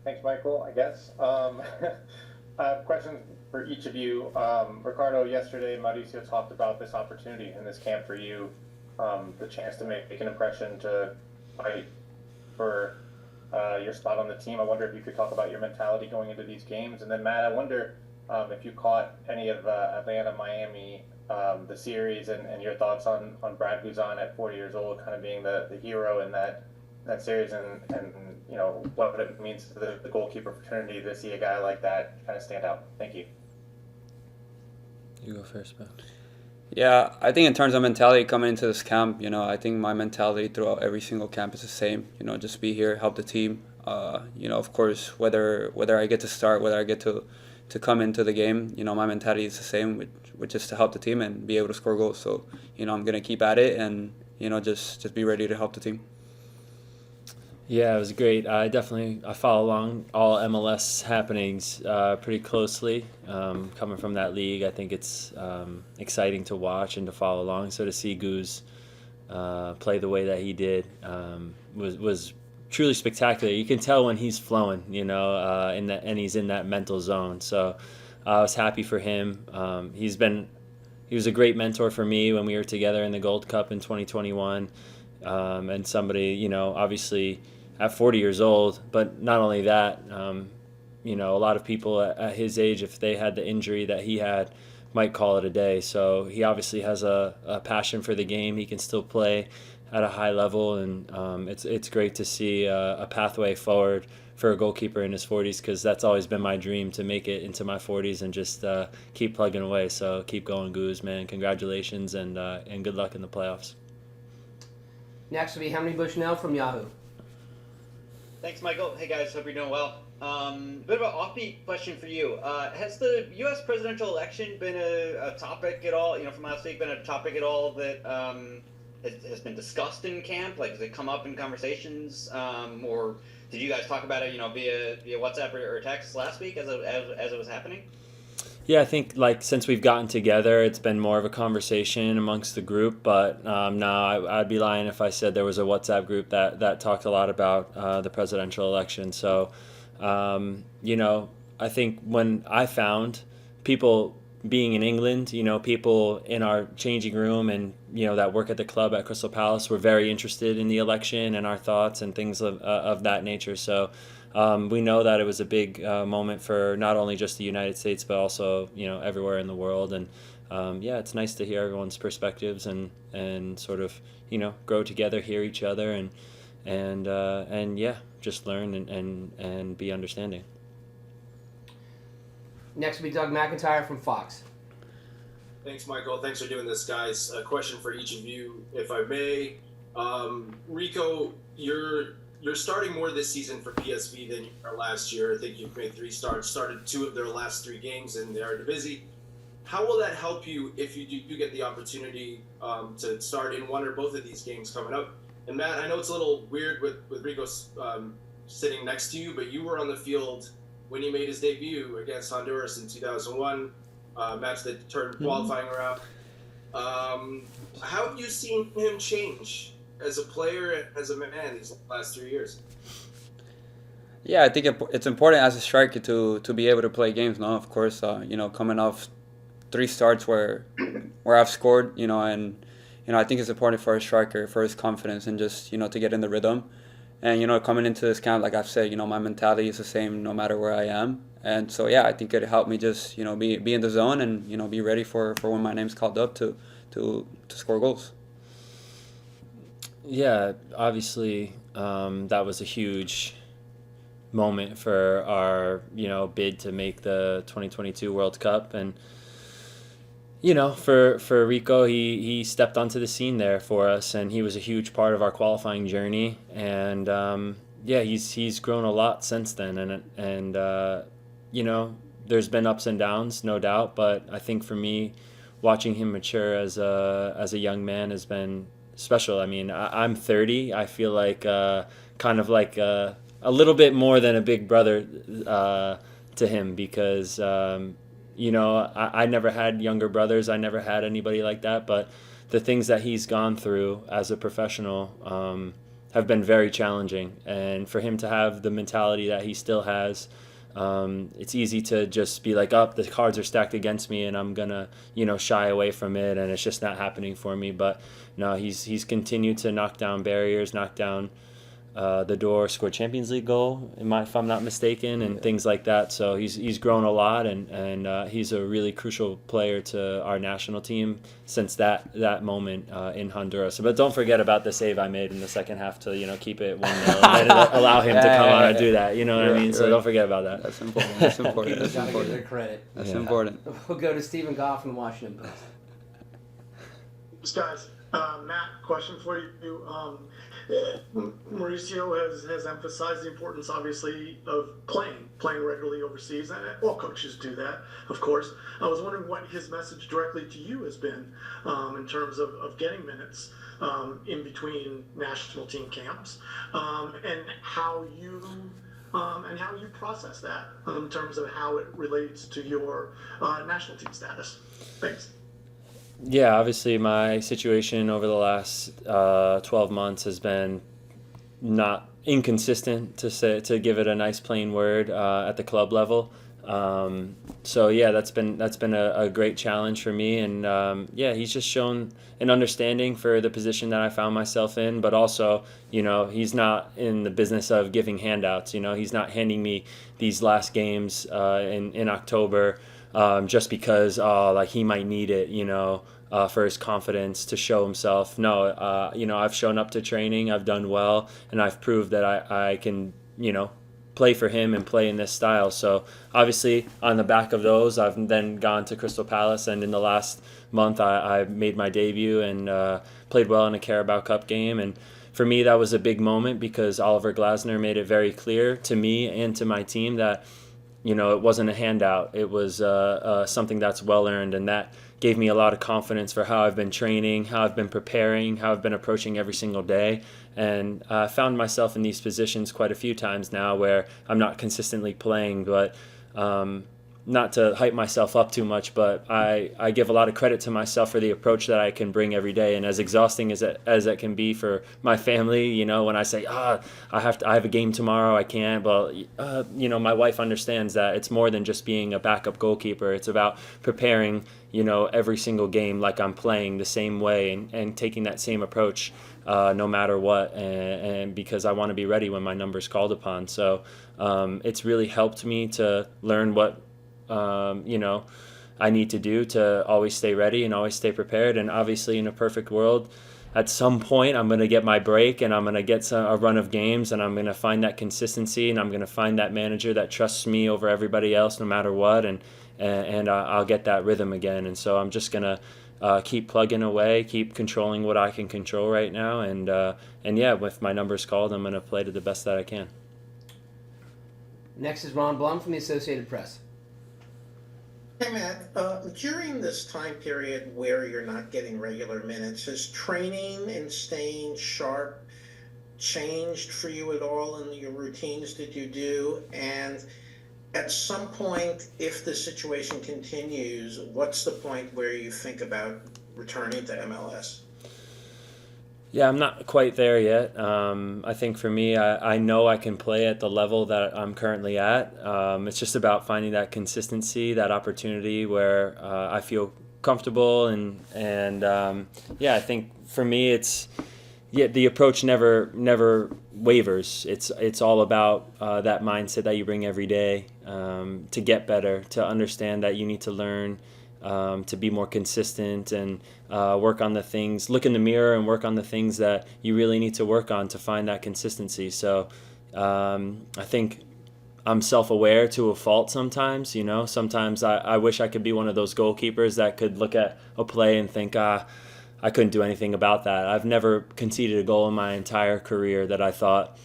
Thanks, Michael, I guess. I have questions for each of you. Ricardo, yesterday, Mauricio talked about this opportunity in this camp for you, the chance to make an impression, to fight for your spot on the team. I wonder if you could talk about your mentality going into these games. And then, Matt, I wonder if you caught any of Atlanta, Miami, the series, and your thoughts on Brad Guzan at 40 years old, kind of being the hero in that series, and you know what it means to the goalkeeper fraternity to see a guy like that kind of stand out. Thank you. You go first, man. Yeah, I think in terms of mentality coming into this camp, I think my mentality throughout every single camp is the same. Just be here, help the team. Of course, whether I get to start, whether I get to come into the game, my mentality is the same, which is to help the team and be able to score goals. So, I'm gonna keep at it and just be ready to help the team. Yeah, it was great. I follow along all MLS happenings pretty closely. Coming from that league, I think it's exciting to watch and to follow along. So to see Goose play the way that he did was truly spectacular. You can tell when he's flowing, and he's in that mental zone. So I was happy for him. He was a great mentor for me when we were together in the Gold Cup in 2021. And somebody, obviously at 40 years old, but not only that, a lot of people at his age, if they had the injury that he had, might call it a day. So he obviously has a passion for the game. He can still play at a high level, and it's great to see a pathway forward for a goalkeeper in his 40s, because that's always been my dream, to make it into my 40s and just keep plugging away. So keep going, Goose, man. Congratulations, and good luck in the playoffs. Next will be Henry Bushnell from Yahoo. Thanks, Michael. Hey, guys. Hope you're doing well. Bit of an offbeat question for you. Has the U.S. presidential election been a topic at all, from last week, been a topic at all that has been discussed in camp? Like, has it come up in conversations? Or did you guys talk about it, via WhatsApp or text last week as it was happening? Yeah, I think since we've gotten together, it's been more of a conversation amongst the group. But no, I'd be lying if I said there was a WhatsApp group that talked a lot about the presidential election. So, I think when I found people being in England, people in our changing room and that work at the club at Crystal Palace were very interested in the election and our thoughts and things of that nature. So. We know that it was a big moment for not only just the United States, but also everywhere in the world. And it's nice to hear everyone's perspectives and sort of grow together, hear each other, and just learn and be understanding. Next will be Doug McIntyre from Fox. Thanks, Michael. Thanks for doing this, guys. A question for each of you, if I may. Rico, you're starting more this season for PSV than you were last year. I think you've made 3 starts, started 2 of their last 3 games in the Eredivisie. How will that help you if you do get the opportunity to start in one or both of these games coming up? And Matt, I know it's a little weird with Rico sitting next to you, but you were on the field when he made his debut against Honduras in 2001, match that turned qualifying around. How have you seen him change as a player, as a man, these last 3 years? Yeah, I think it's important as a striker to be able to play games. No, of course, coming off 3 starts where I've scored, and I think it's important for a striker, for his confidence and just to get in the rhythm. And coming into this camp, like I've said, my mentality is the same no matter where I am. And so I think it helped me just be in the zone and be ready for when my name's called up to score goals. Yeah, obviously, that was a huge moment for our, bid to make the 2022 World Cup. And, for Rico, he stepped onto the scene there for us, and he was a huge part of our qualifying journey. And, he's grown a lot since then. And there's been ups and downs, no doubt. But I think for me, watching him mature as a young man has been special. I mean, I'm 30. I feel like kind of like a little bit more than a big brother to him, because I never had younger brothers. I never had anybody like that. But the things that he's gone through as a professional have been very challenging. And for him to have the mentality that he still has, it's easy to just be like, oh, the cards are stacked against me and I'm gonna, shy away from it, and it's just not happening for me. But no, he's continued to knock down barriers, knock down the door, scored Champions League goal, if I'm not mistaken, and things like that. So he's grown a lot, and he's a really crucial player to our national team since that moment in Honduras. But don't forget about the save I made in the second half to keep it 1-0 and then allow him to come on and do that. You know what I mean? So don't forget about that. That's important. That's important. That's Gotta give their important. credit. That's important. We'll go to Stephen Goff from the Washington Post. Guys, Matt, question for you. Mauricio has emphasized the importance, obviously, of playing regularly overseas, and all coaches do that, of course. I was wondering what his message directly to you has been in terms of getting minutes in between national team camps, and how you process that in terms of how it relates to your national team status. Thanks. Yeah, obviously my situation over the last 12 months has been not inconsistent, to give it a nice plain word, at the club level. So yeah, that's been a great challenge for me, and he's just shown an understanding for the position that I found myself in, but also he's not in the business of giving handouts. He's not handing me these last games in October just because he might need it, for his confidence to show himself. No, I've shown up to training, I've done well, and I've proved that I can, play for him and play in this style. So obviously on the back of those, I've then gone to Crystal Palace, and in the last month I made my debut and played well in a Carabao Cup game. And for me, that was a big moment because Oliver Glasner made it very clear to me and to my team that it wasn't a handout. It was something that's well earned, and that gave me a lot of confidence for how I've been training, how I've been preparing, how I've been approaching every single day. And I found myself in these positions quite a few times now where I'm not consistently playing, but not to hype myself up too much, but I give a lot of credit to myself for the approach that I can bring every day. And as exhausting as it can be for my family, when I say, I have a game tomorrow, I can't, but my wife understands that it's more than just being a backup goalkeeper. It's about preparing every single game like I'm playing the same way, and taking that same approach no matter what, and because I want to be ready when my number's called upon. So it's really helped me to learn what I need to do to always stay ready and always stay prepared. And obviously in a perfect world, at some point I'm going to get my break, and I'm going to get a run of games, and I'm going to find that consistency, and I'm going to find that manager that trusts me over everybody else no matter what, and I'll get that rhythm again. And so I'm just going to keep plugging away, keep controlling what I can control right now, and if my number's called, I'm going to play to the best that I can. Next is Ron Blum from the Associated Press. Hey Matt, during this time period where you're not getting regular minutes, has training and staying sharp changed for you at all in your routines that you do? And at some point, if the situation continues, what's the point where you think about returning to MLS? Yeah, I'm not quite there yet. I think for me, I know I can play at the level that I'm currently at. It's just about finding that consistency, that opportunity where I feel comfortable, and I think for me, it's the approach never wavers. It's all about that mindset that you bring every day to get better, to understand that you need to learn. To be more consistent and work on the things, look in the mirror and work on the things that you really need to work on to find that consistency. So I think I'm self-aware to a fault sometimes. Sometimes I wish I could be one of those goalkeepers that could look at a play and think, I couldn't do anything about that. I've never conceded a goal in my entire career that I thought,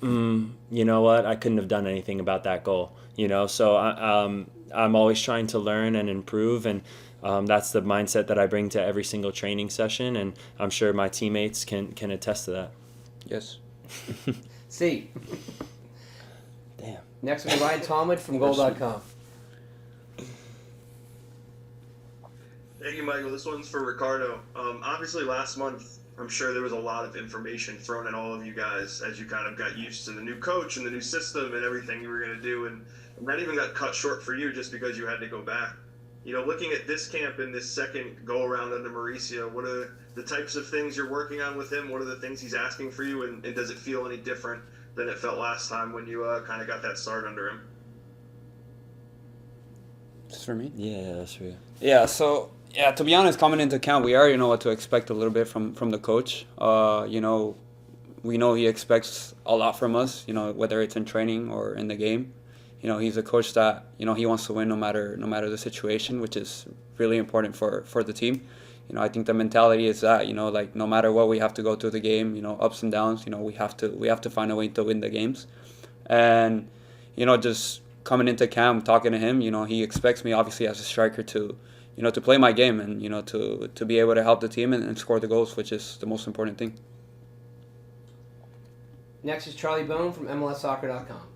you know what, I couldn't have done anything about that goal. So I'm always trying to learn and improve, and that's the mindset that I bring to every single training session, and I'm sure my teammates can attest to that. Yes. C. Damn. Next will be Ryan Talmadge from Goal.com. Thank you, Michael. This one's for Ricardo. Obviously, last month I'm sure there was a lot of information thrown at all of you guys as you kind of got used to the new coach and the new system and everything you were going to do. And that even got cut short for you just because you had to go back. You know, looking at this camp and this second go around under Mauricio, what are the types of things you're working on with him? What are the things he's asking for you? And does it feel any different than it felt last time when you kind of got that start under him? Just for me? Yeah, that's for you. Yeah, so, yeah, to be honest, coming into camp, we already know what to expect a little bit from the coach. You know, we know he expects a lot from us, you know, whether it's in training or in the game. You know, he's a coach that, you know, he wants to win no matter the situation, which is really important for the team. You know, I think the mentality is that, you know, like no matter what we have to go through the game, you know, ups and downs, you know, we have to find a way to win the games. And, you know, just coming into camp, talking to him, you know, he expects me obviously as a striker to, you know, to play my game and, you know, to be able to help the team and score the goals, which is the most important thing. Next is Charlie Bone from MLSsoccer.com.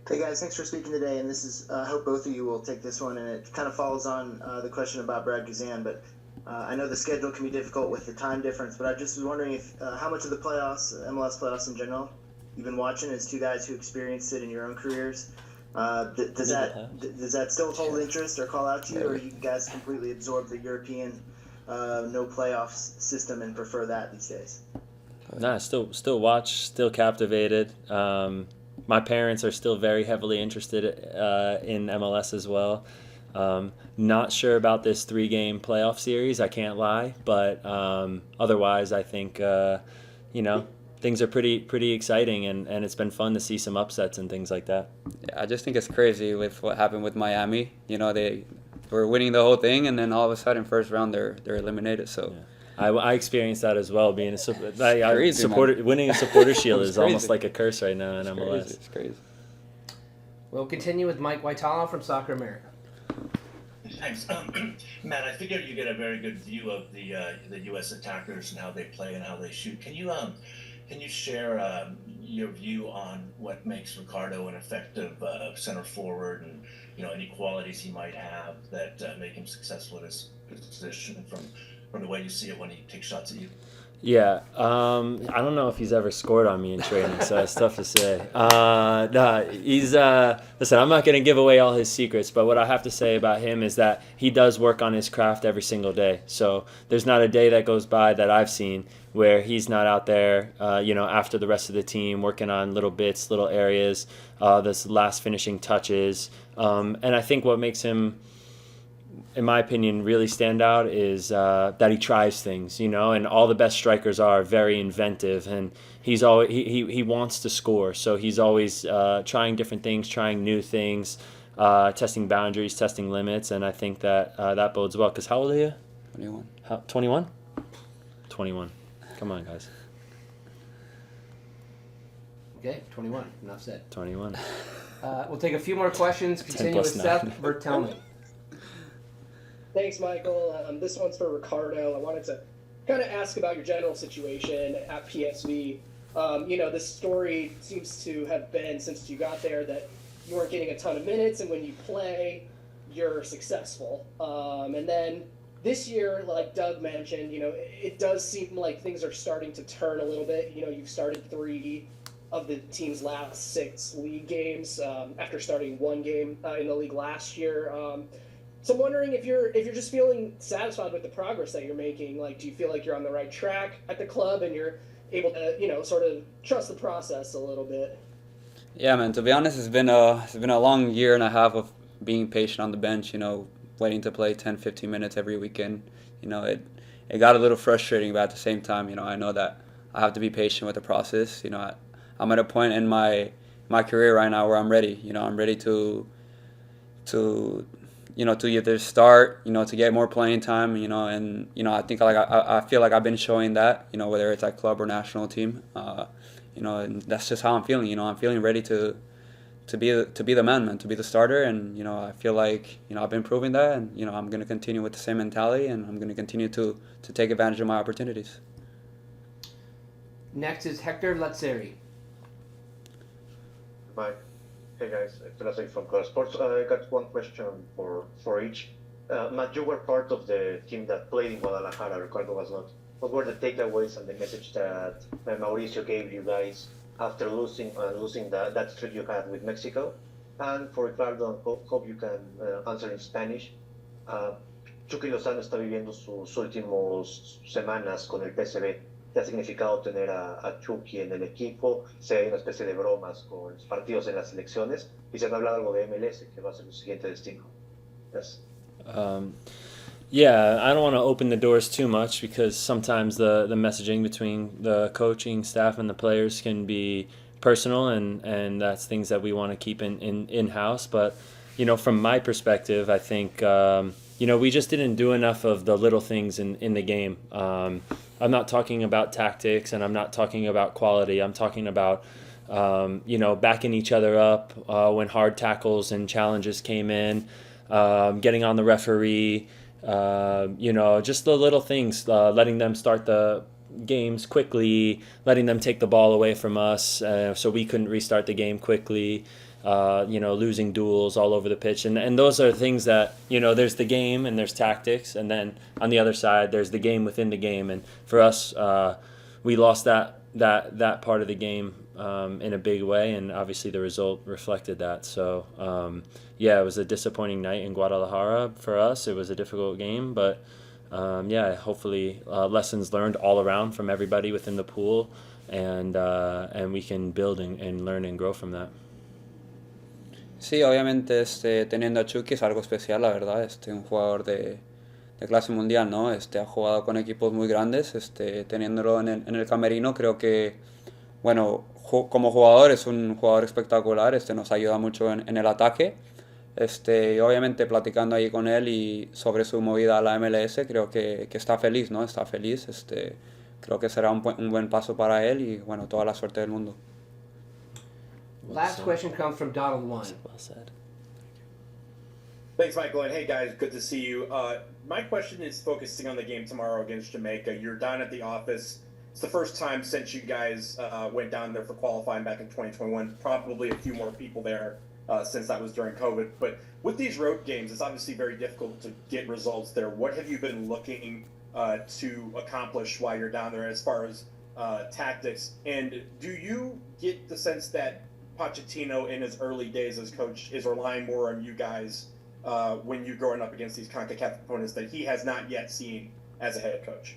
Hey guys, thanks for speaking today. And this is, I hope both of you will take this one. And it kind of follows on the question about Brad Guzan. But I know the schedule can be difficult with the time difference. But I just was wondering if how much of the playoffs, MLS playoffs in general, you've been watching as two guys who experienced it in your own careers. Does that still hold interest or call out to you, or you guys completely absorb the European no playoffs system and prefer that these days? Nah, still watch, still captivated. My parents are still very heavily interested in MLS as well. Not sure about this 3-game playoff series, I can't lie, but otherwise I think you know, things are pretty exciting, and it's been fun to see some upsets and things like that. Yeah, I just think it's crazy with what happened with Miami. You know, they were winning the whole thing, and then all of a sudden, first round, they're eliminated. So. Yeah. I experienced that as well. Being winning a supporter shield is crazy. Almost like a curse right now in MLS. It's crazy. We'll continue with Mike Whitala from Soccer America. Thanks, Matt. I figure you get a very good view of the U.S. attackers and how they play and how they shoot. Can you share your view on what makes Ricardo an effective center forward, and you know any qualities he might have that make him successful in his position from the way you see it when he takes shots at you? Yeah, I don't know if he's ever scored on me in training, so it's tough to say. No, he's listen, I'm not going to give away all his secrets, but what I have to say about him is that he does work on his craft every single day. So there's not a day that goes by that I've seen where he's not out there, you know, after the rest of the team, working on little bits, little areas, those last finishing touches. And I think what makes him, in my opinion, really stand out is that he tries things, you know, and all the best strikers are very inventive, and he's always he wants to score, so he's always trying different things, trying new things, testing boundaries, testing limits, and I think that that bodes well. Because how old are you? 21. 21? 21. Come on, guys. Okay, 21. Enough said. 21. We'll take a few more questions. Continue with Seth Vertelman. Thanks, Michael. This one's for Ricardo. I wanted to kind of ask about your general situation at PSV. You know, this story seems to have been, since you got there, that you weren't getting a ton of minutes, and when you play, you're successful. And then this year, like Doug mentioned, you know, it does seem like things are starting to turn a little bit. You know, you've started 3 of the team's last 6 league games after starting 1 game in the league last year. So I'm wondering if you're just feeling satisfied with the progress that you're making. Like, do you feel like you're on the right track at the club and you're able to, you know, sort of trust the process a little bit? Yeah, man. To be honest, it's been a long year and a half of being patient on the bench. You know, waiting to play 10, 15 minutes every weekend. You know, it got a little frustrating, but at the same time, you know, I know that I have to be patient with the process. You know, I'm at a point in my career right now where I'm ready. You know, I'm ready to you know, to either start, you know, to get more playing time, you know, and, you know, I think like I feel like I've been showing that, you know, whether it's at club or national team, you know, and that's just how I'm feeling, you know, I'm feeling ready to be the man, to be the starter, and, you know, I feel like, you know, I've been proving that, and, you know, I'm going to continue with the same mentality, and I'm going to continue to take advantage of my opportunities. Next is Hector Lazzeri. Bye. Hey guys, it's Lasse from Club Sports. I got one question for each. Matt, you were part of the team that played in Guadalajara. Ricardo was not. what were the takeaways and the message that Mauricio gave you guys after losing that streak you had with Mexico? And for Ricardo, hope you can answer in Spanish. Chucky Lozano está viviendo sus últimas semanas con el PSV. ¿Qué ha significado tener a Chucky en el equipo? Si hay una especie de bromas con los partidos en las selecciones. Y se han hablado algo de MLS, que va a ser su siguiente destino. Gracias. Yeah, I don't want to open the doors too much because sometimes the messaging between the coaching staff and the players can be personal, and that's things that we want to keep in-house. But, from my perspective, I think, we just didn't do enough of the little things in the game. I'm not talking about tactics, and I'm not talking about quality. I'm talking about, backing each other up when hard tackles and challenges came in, getting on the referee, just the little things, letting them start the games quickly, letting them take the ball away from us so we couldn't restart the game quickly, losing duels all over the pitch. And those are things that, there's the game and there's tactics, and then on the other side, there's the game within the game. And for us, we lost that part of the game in a big way, and obviously the result reflected that. So, it was a disappointing night in Guadalajara for us. It was a difficult game, but hopefully lessons learned all around from everybody within the pool, and we can build and learn and grow from that. Sí, obviamente teniendo a Chucky es algo especial, la verdad. Un jugador de clase mundial, ¿no? Ha jugado con equipos muy grandes. Teniéndolo en el camerino, creo que, bueno, como jugador es un jugador espectacular. Nos ayuda mucho en el ataque. Y obviamente platicando ahí con él y sobre su movida a la MLS, creo que está feliz, ¿no? Está feliz. Creo que será un buen paso para él y, bueno, toda la suerte del mundo. Last question comes from Donald One. Well said. Thanks, Michael, and hey guys, good to see you. My question is focusing on the game tomorrow against Jamaica. You're down at the office. It's the first time since you guys went down there for qualifying back in 2021. Probably a few more people there since that was during COVID. But with these road games, it's obviously very difficult to get results there. What have you been looking to accomplish while you're down there as far as tactics? And do you get the sense that Pochettino in his early days as coach is relying more on you guys when you're going up against these CONCACAF opponents that he has not yet seen as a head coach?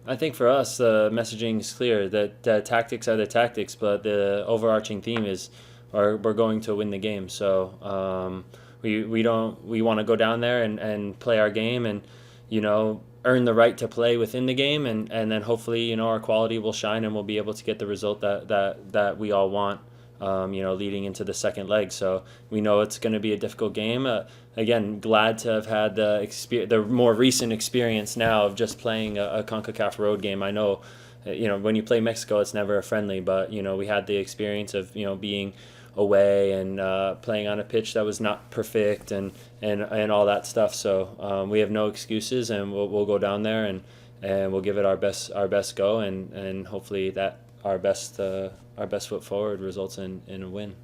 I think for us, the messaging is clear that tactics are the tactics, but the overarching theme is we're going to win the game. So we want to go down there and play our game and, earn the right to play within the game, and then hopefully, our quality will shine and we'll be able to get the result that we all want, leading into the second leg. So we know it's going to be a difficult game. Again, glad to have had the more recent experience now of just playing a CONCACAF road game. I know, when you play Mexico, it's never a friendly, but, we had the experience of, being away and playing on a pitch that was not perfect and all that stuff. So we have no excuses, and we'll go down there and we'll give it our best go, and hopefully that our best foot forward results in a win.